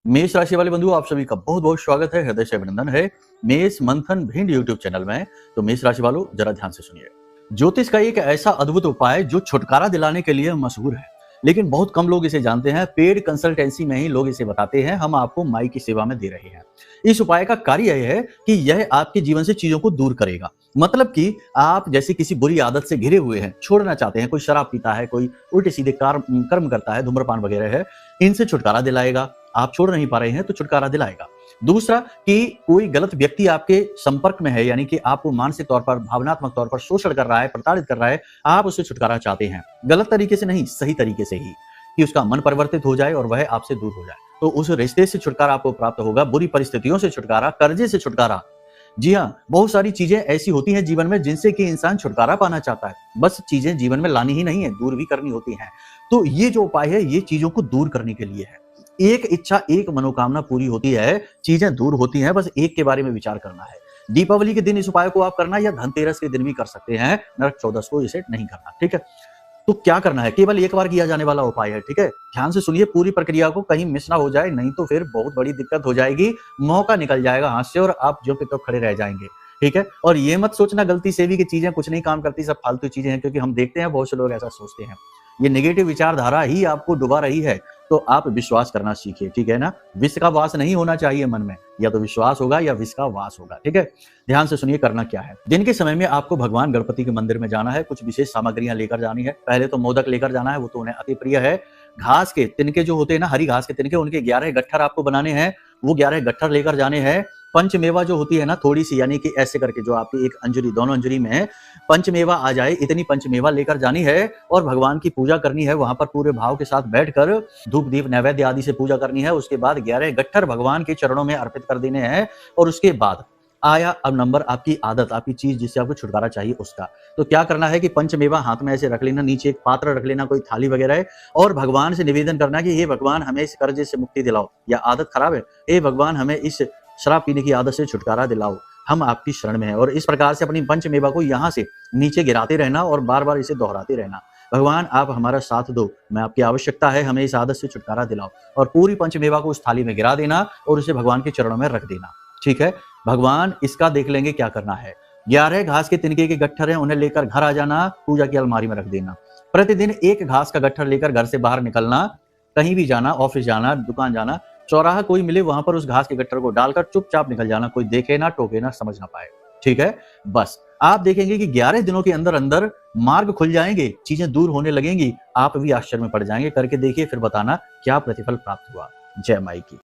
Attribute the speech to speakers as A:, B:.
A: मेष राशि वाले बंधु, आप सभी का बहुत बहुत स्वागत है, हृदय से अभिनंदन है मेष मंथन भिंड यूट्यूब चैनल में। तो मेष राशि वालों, जरा ध्यान से सुनिए। ज्योतिष का एक ऐसा अद्भुत उपाय जो छुटकारा दिलाने के लिए मशहूर है, लेकिन बहुत कम लोग इसे जानते हैं। पेड कंसल्टेंसी में ही लोग इसे बताते हैं, हम आपको माई की सेवा में दे रहे हैं। इस उपाय का कार्य यह है कि यह आपके जीवन से चीजों को दूर करेगा। मतलब कि आप जैसे किसी बुरी आदत से घिरे हुए हैं, छोड़ना चाहते हैं, कोई शराब पीता है, कोई उल्टे सीधे कर्म करता है, धूम्रपान वगैरह है, इनसे छुटकारा दिलाएगा। आप छोड़ नहीं पा रहे हैं तो छुटकारा दिलाएगा। दूसरा कि कोई गलत व्यक्ति आपके संपर्क में है, यानी कि आपको मानसिक तौर पर, भावनात्मक तौर पर शोषण कर रहा है, प्रताड़ित कर रहा है, आप उससे छुटकारा चाहते हैं, गलत तरीके से नहीं, सही तरीके से ही, कि उसका मन परिवर्तित हो जाए और वह आपसे दूर हो जाए, तो उस रिश्ते से छुटकारा आपको प्राप्त होगा। बुरी परिस्थितियों से छुटकारा, कर्जे से छुटकारा। जी हाँ, बहुत सारी चीजें ऐसी होती हैं जीवन में जिनसे कि इंसान छुटकारा पाना चाहता है, बस चीजें जीवन में लानी ही नहीं है, दूर भी करनी होती हैं। तो ये जो उपाय है, ये चीजों को दूर करने के लिए है। एक इच्छा, एक मनोकामना पूरी होती है, चीजें दूर होती हैं, बस एक के बारे में विचार करना है। दीपावली के दिन इस उपाय को आप करना, या धनतेरस के दिन भी कर सकते हैं, नरक चौदस को इसे नहीं करना, ठीक है। तो क्या करना है, केवल एक बार किया जाने वाला उपाय है, ठीक है। ध्यान से सुनिए पूरी प्रक्रिया को, कहीं मिस ना हो जाए, नहीं तो फिर बहुत बड़ी दिक्कत हो जाएगी, मौका निकल जाएगा हाथ से और आप जो पे तो खड़े रह जाएंगे, ठीक है। और ये मत सोचना गलती से भी कि चीजें कुछ नहीं काम करती, सब फालतू चीजें हैं, क्योंकि हम देखते हैं बहुत से लोग ऐसा सोचते हैं। ये नेगेटिव विचारधारा ही आपको डुबा रही है, तो आप विश्वास करना सीखिए, ठीक है ना। विष का वास नहीं होना चाहिए मन में, या तो विश्वास होगा या विष का वास होगा, ठीक है। ध्यान से सुनिए करना क्या है। दिन के समय में आपको भगवान गणपति के मंदिर में जाना है, कुछ विशेष सामग्रियां लेकर जानी है। पहले तो मोदक लेकर जाना है, वो तो उन्हें अति प्रिय है। घास के तिनके जो होते हैं ना, हरी घास के तिनके, उनके 11 गट्ठर आपको बनाने हैं, वो 11 गट्ठर लेकर जाने हैं। पंचमेवा जो होती है ना, थोड़ी सी, यानी कि ऐसे करके जो आपकी एक अंजलि, दोनों अंजलि में पंचमेवा आ जाए, इतनी पंचमेवा लेकर जानी है और भगवान की पूजा करनी है। वहां पर पूरे भाव के साथ बैठकर धूप दीप नैवेद्य आदि से पूजा करनी है। उसके बाद 11 गट्ठर भगवान के चरणों में अर्पित कर देने हैं। और उसके बाद आया अब नंबर आपकी आदत, आपकी चीज जिससे आपको छुटकारा चाहिए उसका। तो क्या करना है कि पंचमेवा हाथ में ऐसे रख लेना, नीचे एक पात्र रख लेना, कोई थाली वगैरह है, और भगवान से निवेदन करना कि हे भगवान, हमें इस कर्जे से मुक्ति दिलाओ, या आदत खराब है, हे भगवान, हमें इस शराब पीने की आदत से छुटकारा दिलाओ, हम आपकी शरण में हैं। और इस प्रकार से अपनी पंचमेवा को यहाँ से नीचे गिराते रहना और बार बार इसे दोहराते रहना। भगवान, आप हमारा साथ दो, मैं आपकी आवश्यकता है, हमें इस आदत से छुटकारा दिलाओ। और पूरी पंचमेवा को उस थाली में गिरा देना और उसे भगवान के चरणों में रख देना, ठीक है। भगवान इसका देख लेंगे क्या करना है। 11 घास के तिनके के गट्ठर हैं, उन्हें लेकर घर आ जाना, पूजा की अलमारी में रख देना। प्रतिदिन एक घास का गट्ठर लेकर घर से बाहर निकलना, कहीं भी जाना, ऑफिस जाना, दुकान जाना, चौराहा कोई मिले वहां पर उस घास के गट्ठर को डालकर चुपचाप निकल जाना, कोई देखे ना, टोके ना, समझ ना पाए, ठीक है। बस आप देखेंगे कि 11 दिनों के अंदर अंदर मार्ग खुल जाएंगे, चीजें दूर होने लगेंगी, आप भी आश्चर्य में पड़ जाएंगे। करके देखिए, फिर बताना क्या प्रतिफल प्राप्त हुआ। जय माई की।